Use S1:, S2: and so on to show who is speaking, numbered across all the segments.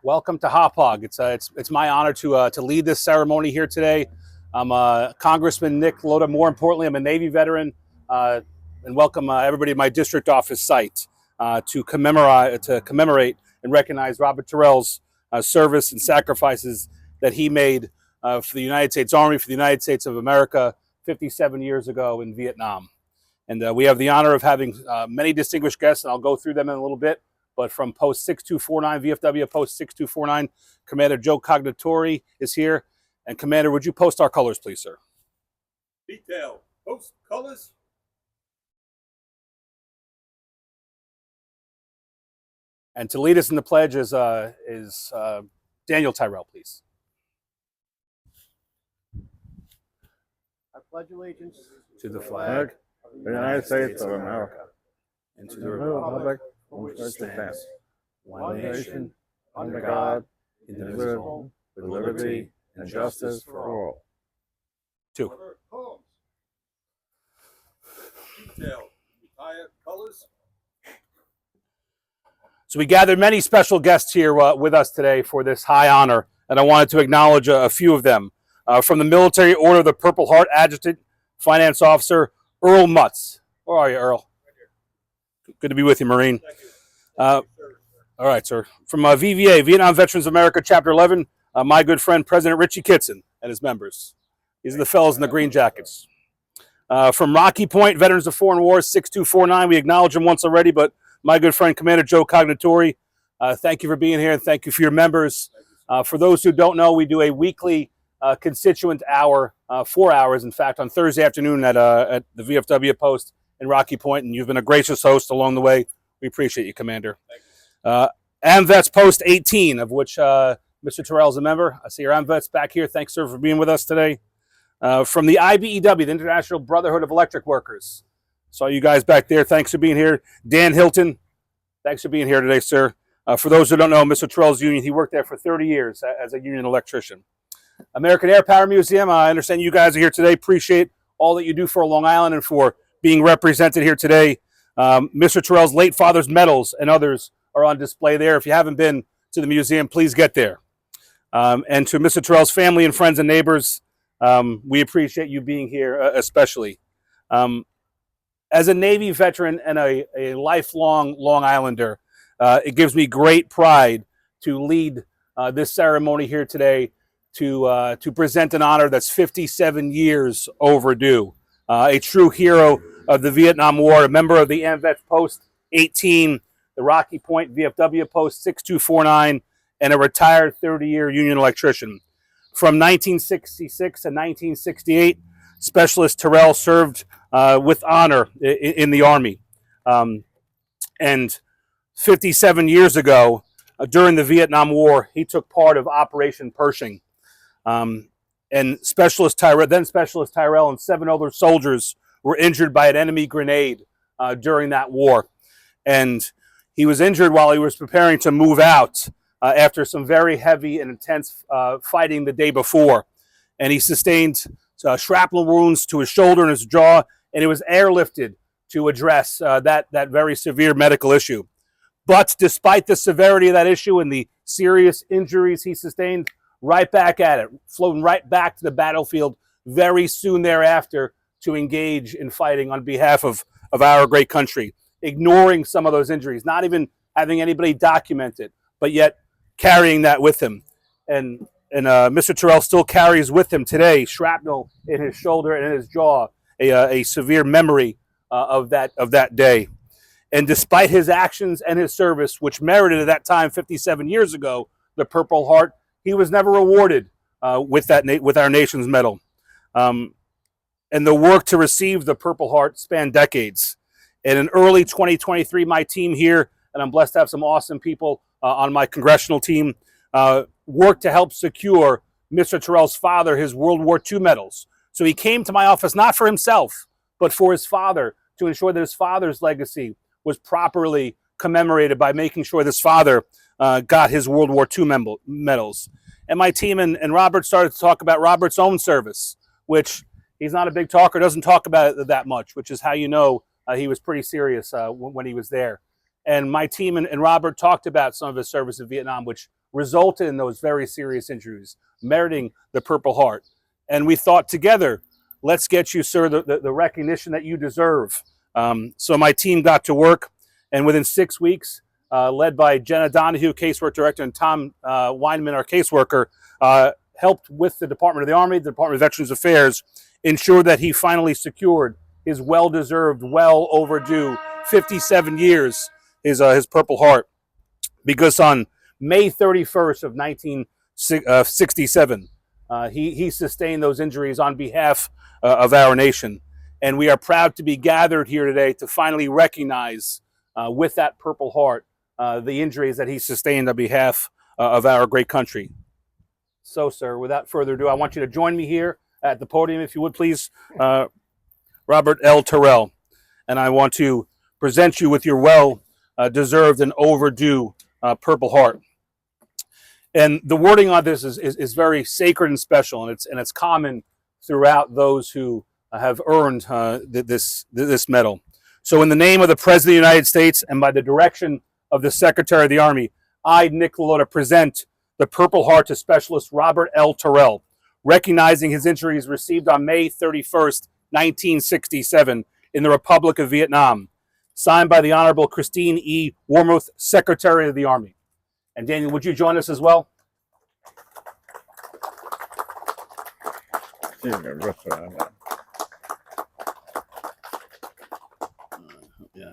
S1: Welcome to Hauppauge. It's my honor to lead this ceremony here today. I'm Congressman Nick LaLota. More importantly, I'm a Navy veteran, and welcome everybody to my district office site to commemorate and recognize Robert Terrell's service and sacrifices that he made for the United States Army, for the United States of America 57 years ago in Vietnam. And we have the honor of having many distinguished guests, and I'll go through them in a little bit. But from Post 6249, VFW Post 6249, Commander Joe Cognatori is here. And Commander, would you post our colors, please, sir?
S2: Detail, post colors.
S1: And to lead us in the pledge is Daniel Terrell, please.
S3: I pledge allegiance
S1: to the flag
S4: of the United States of America,
S1: and to
S4: to
S1: the
S4: the
S1: republic
S4: republic
S1: for
S4: which
S1: which
S4: stands
S1: stands
S4: one nation, under God, indivisible, with liberty and justice for all.
S1: Two.
S2: Detail, entire colors.
S1: So we gathered many special guests here with us today for this high honor, and I wanted to acknowledge a few of them. From the Military Order of the Purple Heart, Adjutant Finance Officer Earl Mutz. Where are you, Earl? Good to be with you, Marine.
S2: Thank you.
S1: All right, sir. From VVA, Vietnam Veterans of America, Chapter 11, my good friend, President Richie Kitson, and his members. These are the fellows in the green jackets. From Rocky Point, Veterans of Foreign Wars, 6249, we acknowledged him once already, but my good friend, Commander Joe Cognatori, thank you for being here, and thank you for your members. For those who don't know, we do a weekly constituent hour, 4 hours, in fact, on Thursday afternoon at the VFW post in Rocky Point, and you've been a gracious host along the way. We appreciate you, Commander. AMVETS Post 18, of which Mr. Terrell is a member. I see your AMVETS back here. Thanks, sir, for being with us today. From the IBEW, the International Brotherhood of Electric Workers. Saw you guys back there. Thanks for being here. Dan Hilton, thanks for being here today, sir. For those who don't know, Mr. Terrell's union, he worked there for 30 years as a union electrician. American Air Power Museum, I understand you guys are here today. Appreciate all that you do for Long Island and for being represented here today. Mr. Terrell's late father's medals and others are on display there. If you haven't been to the museum, please get there. And to Mr. Terrell's family and friends and neighbors, we appreciate you being here especially. As a Navy veteran and a lifelong Long Islander, it gives me great pride to lead this ceremony here today to present an honor that's 57 years overdue. A true hero of the Vietnam War, a member of the AMVETS Post 18, the Rocky Point VFW Post 6249, and a retired 30-year union electrician. From 1966 to 1968, Specialist Terrell served with honor in the Army. And 57 years ago, during the Vietnam War, he took part of Operation Pershing. And then Specialist Terrell and 7 other soldiers were injured by an enemy grenade during that war. And he was injured while he was preparing to move out after some very heavy and intense fighting the day before. And he sustained shrapnel wounds to his shoulder and his jaw, and he was airlifted to address that very severe medical issue. But despite the severity of that issue and the serious injuries he sustained, right back at it, flown right back to the battlefield very soon thereafter to engage in fighting on behalf of our great country, ignoring some of those injuries, not even having anybody document it, but yet carrying that with him. And Mr. Terrell still carries with him today shrapnel in his shoulder and in his jaw, a severe memory of that day. And despite his actions and his service, which merited at that time, 57 years ago, the Purple Heart, he was never rewarded with our nation's medal. And the work to receive the Purple Heart spanned decades. And in early 2023, my team here, and I'm blessed to have some awesome people on my congressional team, worked to help secure Mr. Terrell's father his World War II medals. So he came to my office not for himself, but for his father, to ensure that his father's legacy was properly commemorated by making sure this father got his World War II medals. And my team and Robert started to talk about Robert's own service, which he's not a big talker, doesn't talk about it that much, which is how you know he was pretty serious when he was there. And my team and Robert talked about some of his service in Vietnam, which resulted in those very serious injuries, meriting the Purple Heart. And we thought together, let's get you, sir, the recognition that you deserve. So my team got to work, and within 6 weeks, led by Jenna Donahue, casework director, and Tom Weinman, our caseworker, helped with the Department of the Army, the Department of Veterans Affairs, ensure that he finally secured his well-deserved, well overdue 57 years, his Purple Heart. Because on May 31st of 1967, he sustained those injuries on behalf of our nation. And we are proud to be gathered here today to finally recognize with that Purple Heart the injuries that he sustained on behalf of our great country. So, sir, without further ado, I want you to join me here at the podium, if you would please, Robert L. Terrell. And I want to present you with your well-deserved and overdue Purple Heart. And the wording on this is very sacred and special, and it's common throughout those who have earned this medal. So in the name of the President of the United States and by the direction of the Secretary of the Army, I, Nick LaLota, present the Purple Heart to Specialist Robert L. Terrell, recognizing his injuries received on May 31st, 1967 in the Republic of Vietnam, signed by the Honorable Christine E. Wormuth, Secretary of the Army. And Daniel, would you join us as well?
S4: Yeah,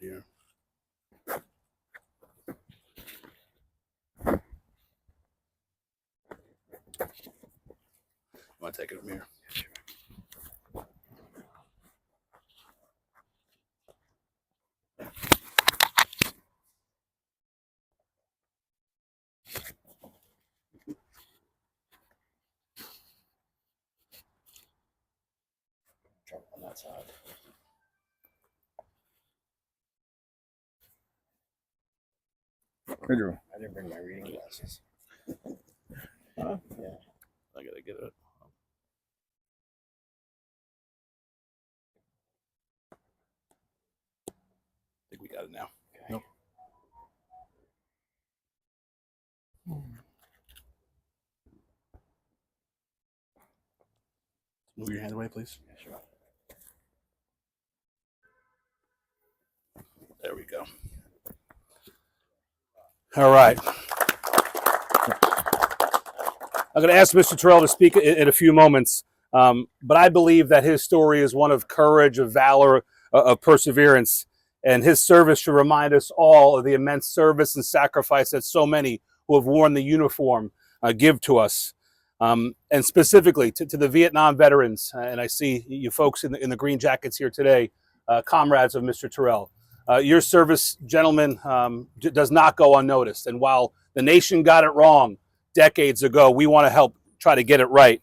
S1: here. Want to take it from here? On that side.
S4: Hey, Drew.
S1: I didn't bring my reading glasses.
S4: Huh?
S1: Yeah. I gotta get it. I think we got it now. Okay. Nope. Move your hand away, please. Yeah, sure. There we go. All right. I'm going to ask Mr. Terrell to speak in a few moments, but I believe that his story is one of courage, of valor, of perseverance, and his service should remind us all of the immense service and sacrifice that so many who have worn the uniform give to us. And specifically to the Vietnam veterans, and I see you folks in the green jackets here today, comrades of Mr. Terrell. Your service, gentlemen, does not go unnoticed. And while the nation got it wrong decades ago, we want to help try to get it right.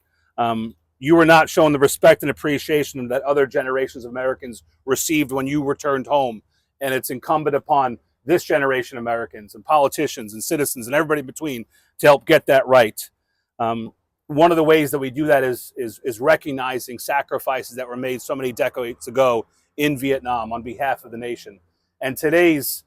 S1: You were not shown the respect and appreciation that other generations of Americans received when you returned home. And it's incumbent upon this generation of Americans and politicians and citizens and everybody between to help get that right. One of the ways that we do that is recognizing sacrifices that were made so many decades ago in Vietnam on behalf of the nation. And today's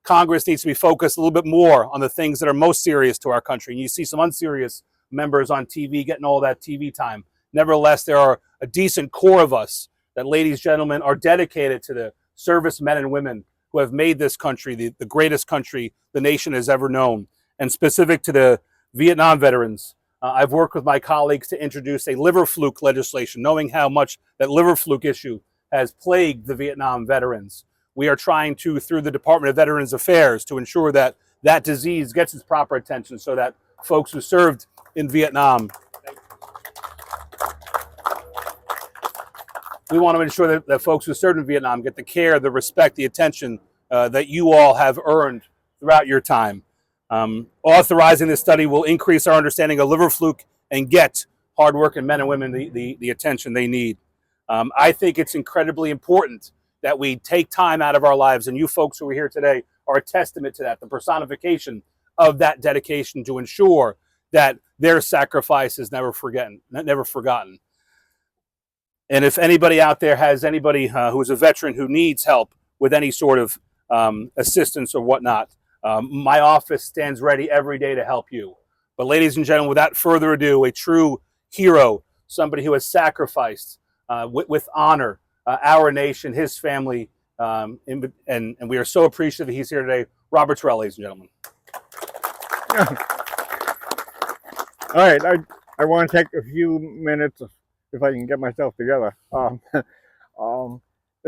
S1: Congress needs to be focused a little bit more on the things that are most serious to our country. And you see some unserious members on TV getting all that TV time. Nevertheless, there are a decent core of us that, ladies, gentlemen, are dedicated to the servicemen and women who have made this country the greatest country the nation has ever known. And specific to the Vietnam veterans, I've worked with my colleagues to introduce a liver fluke legislation, knowing how much that liver fluke issue has plagued the Vietnam veterans. We are trying to, through the Department of Veterans Affairs, to ensure that that disease gets its proper attention so that folks who served in Vietnam, we want to ensure that folks who served in Vietnam get the care, the respect, the attention that you all have earned throughout your time. Authorizing this study will increase our understanding of liver fluke and get hardworking men and women the attention they need. I think it's incredibly important that we take time out of our lives, and you folks who are here today are a testament to that, the personification of that dedication to ensure that their sacrifice is never forgotten. And if anybody out there has anybody who is a veteran who needs help with any sort of assistance or whatnot, My office stands ready every day to help you. But ladies and gentlemen, without further ado, a true hero, somebody who has sacrificed with honor our nation, his family, and we are so appreciative that he's here today. Robert Terrell, ladies and gentlemen.
S4: All right, I want to take a few minutes, if I can get myself together, to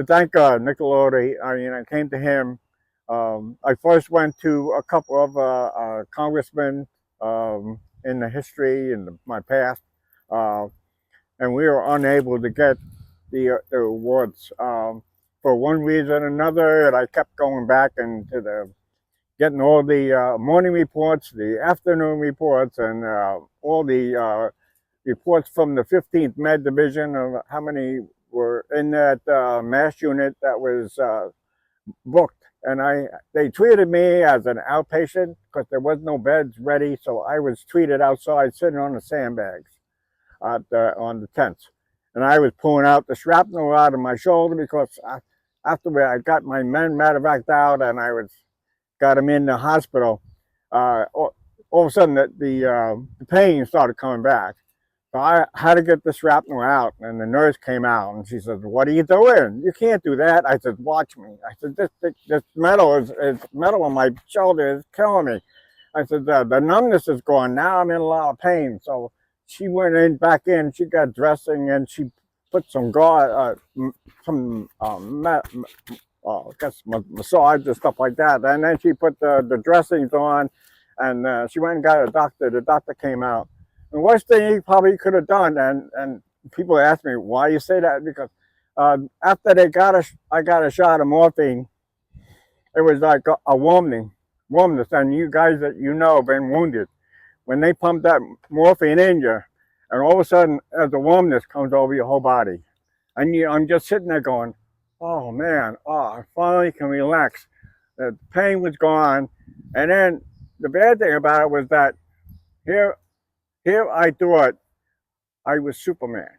S4: thank Nick LaLota. I came to him. I first went to a couple of congressmen in the history in my past, and we were unable to get the awards for one reason or another. And I kept going back into getting all the morning reports, the afternoon reports, and all the reports from the 15th Med Division of how many were in that mass unit that was booked. And they treated me as an outpatient because there was no beds ready, so I was treated outside sitting on the sandbags on the tents. And I was pulling out the shrapnel out of my shoulder because after I got my men medevaced out and got him in the hospital, all of a sudden the pain started coming back. So I had to get the shrapnel out, and the nurse came out and she said, "What are you doing? You can't do that." I said, "Watch me." I said, this metal is metal on my shoulder is killing me. I said, the numbness is gone. Now I'm in a lot of pain. So she went back in, she got dressing, and she put some guard, I guess massage and stuff like that. And then she put the dressings on, and she went and got a doctor. The doctor came out. The worst thing he probably could have done, and people ask me, why you say that? Because after I got a shot of morphine, it was like a warmness. And you guys that have been wounded, when they pump that morphine in you, and all of a sudden, as the warmness comes over your whole body, and I'm just sitting there going, "Oh man, I finally can relax." The pain was gone, and then the bad thing about it was that here I thought I was Superman.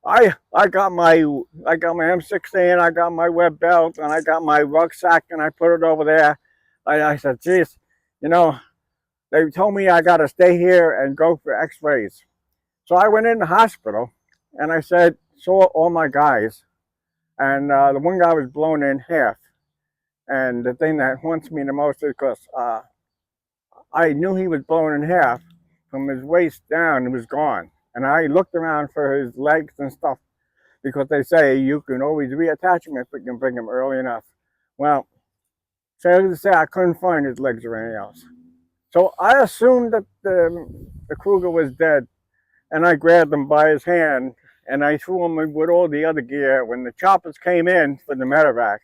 S4: I got my M16, I got my web belt, and I got my rucksack, and I put it over there. I said, "Geez, they told me I got to stay here and go for X-rays." So I went in the hospital, and I saw all my guys, and the one guy was blown in half. And the thing that haunts me the most is because I knew he was blown in half. From his waist down, it was gone. And I looked around for his legs and stuff because they say you can always reattach him if we can bring him early enough. Well, sad to say, I couldn't find his legs or anything else. So I assumed that the Kruger was dead, and I grabbed him by his hand and I threw him with all the other gear. When the choppers came in for the medevac,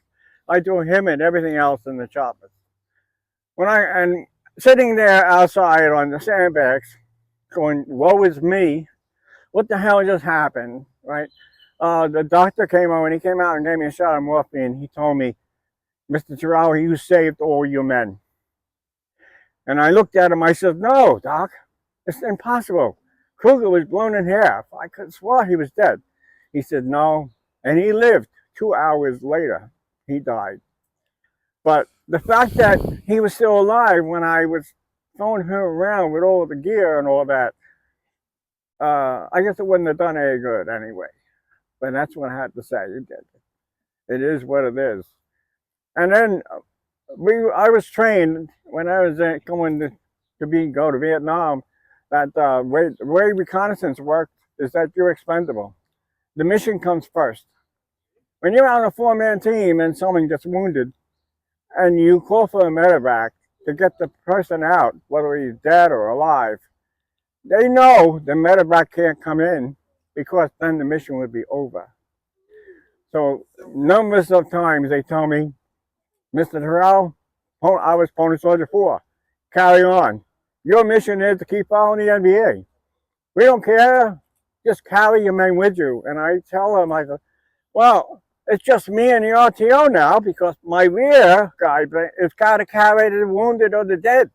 S4: I threw him and everything else in the choppers. And sitting there outside on the sandbags, going, "Woe is me! What the hell just happened?" Right? The doctor came out, and he came out and gave me a shot of morphine. He told me, "Mr. Terrell, you saved all your men." And I looked at him. I said, "No, Doc, it's impossible. Kruger was blown in half. I could swear he was dead." He said, "No," and he lived. 2 hours later, he died. But the fact that he was still alive when I was throwing him around with all the gear and all that, I guess it wouldn't have done any good anyway. But that's what I had to say. It is what it is. And then I was trained when I was going to go to Vietnam that the way reconnaissance works is that you're expendable. The mission comes first. When you're on a 4-man team and someone gets wounded, and you call for a medevac to get the person out, whether he's dead or alive, they know the medevac can't come in because then the mission would be over. So numbers of times they tell me, "Mr. Terrell, I was Pony Soldier 4. Carry on. Your mission is to keep following the NBA. We don't care. Just carry your men with you." And I tell them, I go, "Well, it's just me and the RTO now because my rear guy is got to carry the wounded or the dead."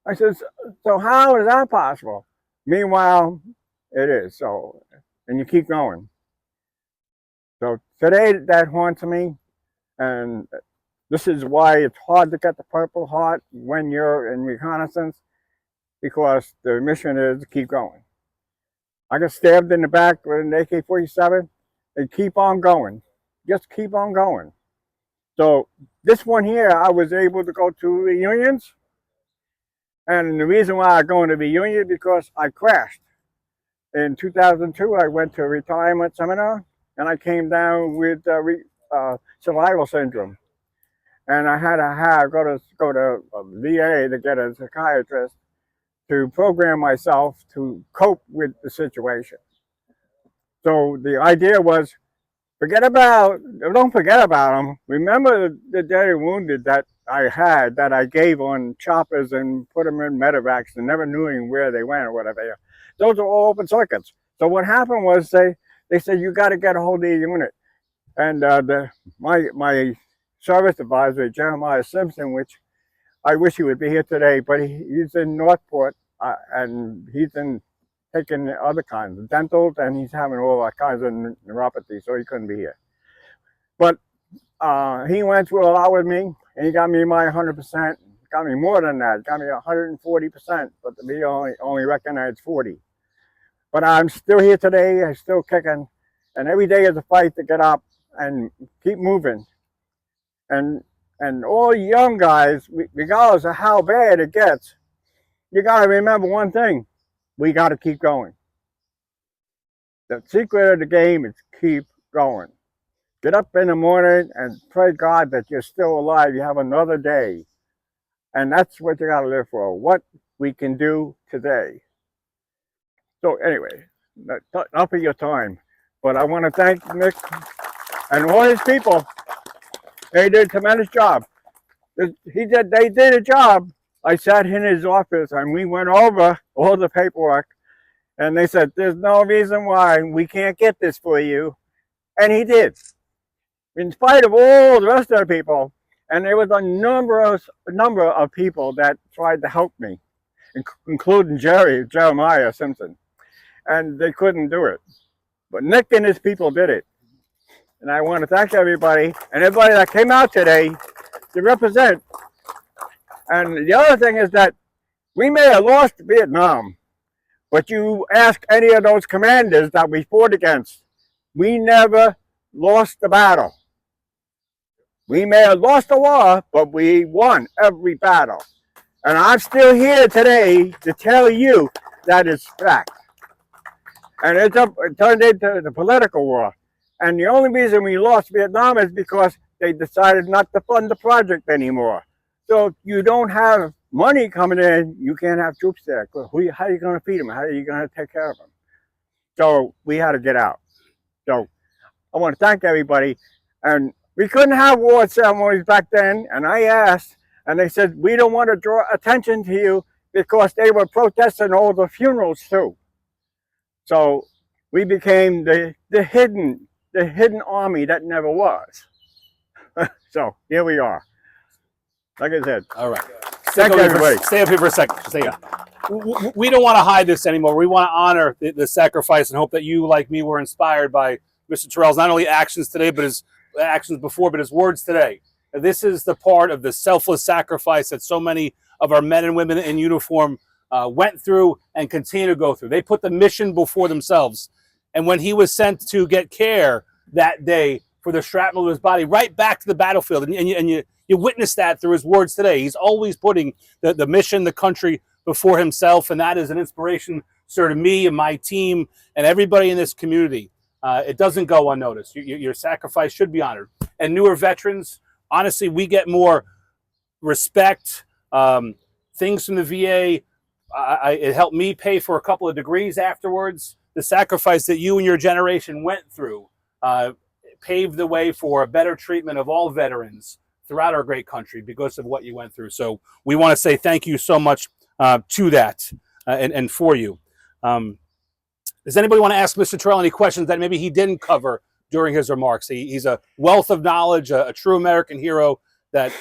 S4: I said, "So how is that possible?" Meanwhile, it is. So, and you keep going. So today that haunts me, and This is why it's hard to get the Purple Heart when you're in reconnaissance, because the mission is to keep going. I got stabbed in the back with an AK-47, and keep on going. Just keep on going. So this one here, I was able to go to reunions, and the reason why I go into reunion is because I crashed. In 2002, I went to a retirement seminar, and I came down with survival syndrome. And I had to go to VA to get a psychiatrist to program myself to cope with the situation. So the idea was, don't forget about them. Remember the dead and wounded that I gave on choppers and put them in medevacs and never knew where they went or whatever. Those are all open circuits. So what happened was they said, you got to get a hold of your unit. And my service advisor, Jeremiah Simpson, which I wish he would be here today, but he's in Northport and he's taking other kinds of dentals, and he's having all kinds of neuropathy, so he couldn't be here. But he went through a lot with me, and he got me my 100%, got me more than that, got me 140%, but to me only recognized 40. But I'm still here today, I'm still kicking, and every day is a fight to get up and keep moving. And all young guys, regardless of how bad it gets, you got to remember one thing: we got to keep going. The secret of the game is keep going. Get up in the morning and pray God that you're still alive. You have another day. And that's what you got to live for, what we can do today. So anyway, enough of your time. But I want to thank Nick and all his people. They did a tremendous job. They did a job. I sat in his office and we went over all the paperwork. And they said, there's no reason why we can't get this for you. And he did. In spite of all the rest of the people. And there was a number of people that tried to help me, including Jeremiah Simpson. And they couldn't do it. But Nick and his people did it. And I want to thank everybody and everybody that came out today to represent. And the other thing is that we may have lost Vietnam, but you ask any of those commanders that we fought against, we never lost the battle. We may have lost the war, but we won every battle. And I'm still here today to tell you that it's fact. And it turned into the political war. And the only reason we lost Vietnam is because they decided not to fund the project anymore. So if you don't have money coming in, you can't have troops there. How are you going to feed them? How are you going to take care of them? So we had to get out. So I want to thank everybody. And we couldn't have war ceremonies back then. And I asked, and they said, we don't want to draw attention to you because they were protesting all the funerals too. So we became the hidden army that never was. So here we are. Like I said.
S1: All right.
S4: Thank you, everybody.
S1: Stay up here for a second. Stay up. We don't want to hide this anymore. We want to honor the sacrifice and hope that you, like me, were inspired by Mr. Terrell's not only actions today, but his actions before, but his words today. This is the part of the selfless sacrifice that so many of our men and women in uniform went through and continue to go through. They put the mission before themselves. And when he was sent to get care that day for the shrapnel of his body, right back to the battlefield, and you witness that through his words today. He's always putting the mission, the country before himself, and that is an inspiration, sir, to me and my team and everybody in this community. It doesn't go unnoticed. Your sacrifice should be honored. And newer veterans, honestly, we get more respect, things from the VA. It helped me pay for a couple of degrees afterwards. The sacrifice that you and your generation went through paved the way for a better treatment of all veterans throughout our great country because of what you went through. So we want to say thank you so much to that and for you. Does anybody want to ask Mr. Terrell any questions that maybe he didn't cover during his remarks? He's a wealth of knowledge, a true American hero that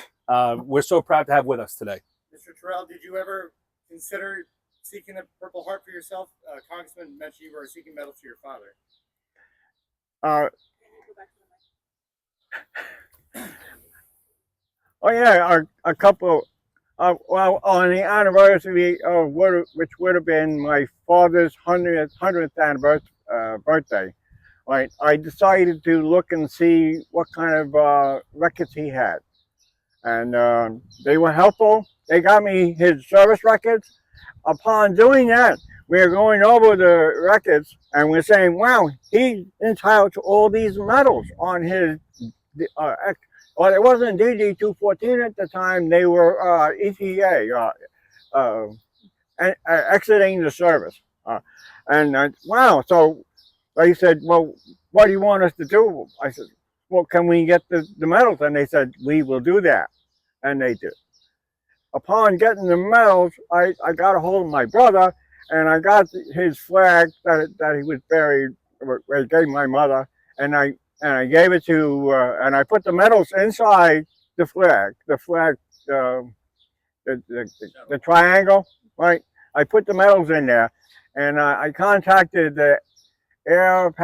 S1: we're so proud to have with us today.
S3: Mr. Terrell, did you ever consider seeking a Purple Heart for yourself? Congressman mentioned you were seeking medals for your father.
S4: Oh yeah, a couple. Well, on the anniversary of which would have been my father's hundredth anniversary birthday, right? I decided to look and see what kind of records he had, and they were helpful. They got me his service records. Upon doing that, we're going over the records and we're saying, wow, he's entitled to all these medals on his. Well, it wasn't DD 214 at the time. They were ETA, exiting the service. Wow. So they said, well, what do you want us to do? I said, well, can we get the medals? And they said, we will do that. And they did. Upon getting the medals, I got a hold of my brother and I got his flag that he was buried, I gave my mother, and I gave it to, and I put the medals inside the flag, the triangle, right? I put the medals in there, and I contacted the Air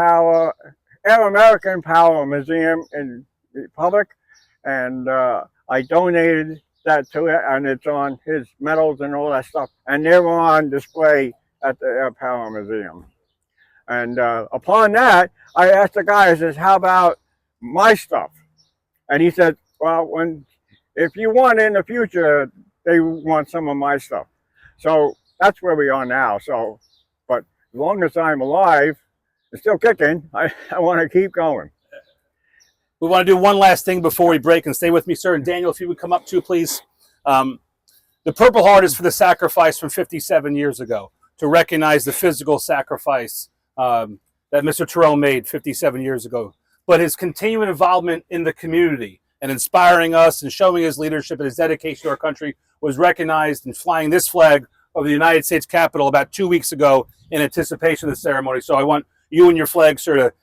S4: American Power Museum in the Republic, and I donated that to it, and it's on his medals and all that stuff, and they're on display at the Air Power Museum. And upon that, I asked the guy, I says, how about my stuff? And he said, well, if you want in the future, they want some of my stuff. So that's where we are now. So, but as long as I'm alive and still kicking, I want to keep going.
S1: We want to do one last thing before we break, and stay with me, sir. And Daniel, if you would come up too, please. The Purple Heart is for the sacrifice from 57 years ago, to recognize the physical sacrifice that Mr. Terrell made 57 years ago. But his continuing involvement in the community and inspiring us and showing his leadership and his dedication to our country was recognized in flying this flag over the United States Capitol about 2 weeks ago in anticipation of the ceremony. So I want you and your flag, sir,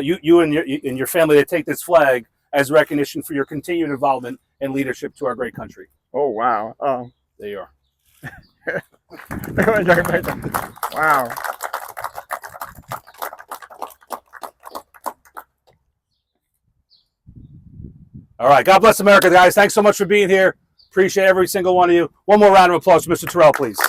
S1: you and your family to take this flag as recognition for your continued involvement and leadership to our great country.
S4: Oh, wow.
S1: There you are.
S4: Wow.
S1: All right. God bless America, guys. Thanks so much for being here. Appreciate every single one of you. One more round of applause for Mr. Terrell, please.